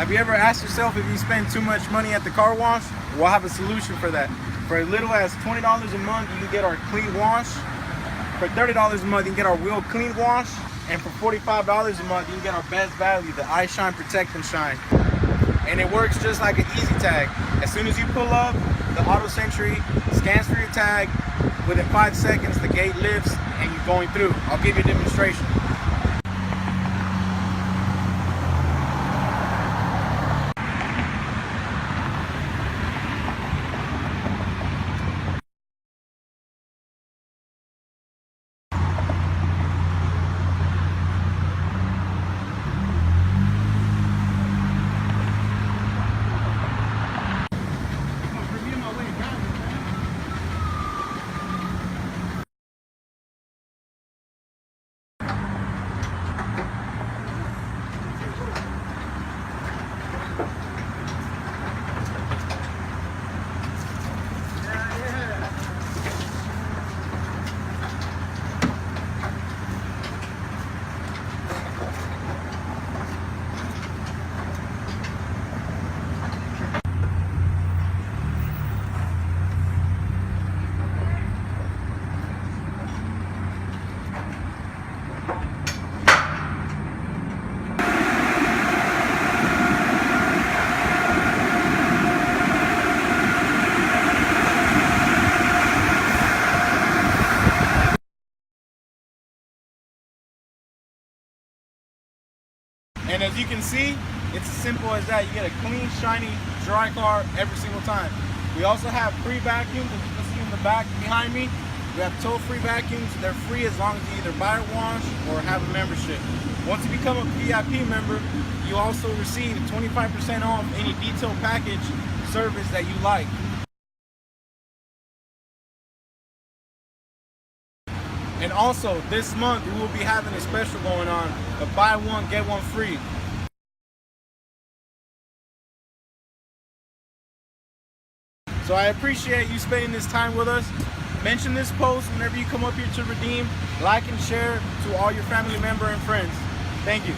Have you ever asked yourself if you spend too much money at the car wash? We'll have a solution for that. For as little as $20 a month, you can get our clean wash. For $30 a month, you can get our wheel clean wash. And for $45 a month, you can get our best value, the iShine Protect and Shine. And it works just like an easy tag. As soon as you pull up, the auto sentry scans for your tag. Within 5 seconds, the gate lifts and you're going through. I'll give you a demonstration. And as you can see, it's as simple as that. You get a clean, shiny, dry car every single time. We also have free vacuums, as you can see in the back behind me. We have tow-free vacuums. They're free as long as you either buy a wash or have a membership. Once you become a VIP member, you also receive 25% off any detail package service that you like. And also, this month, we will be having a special going on, a buy one, get one free. So I appreciate you spending this time with us. Mention this post whenever you come up here to redeem. Like and share to all your family members and friends. Thank you.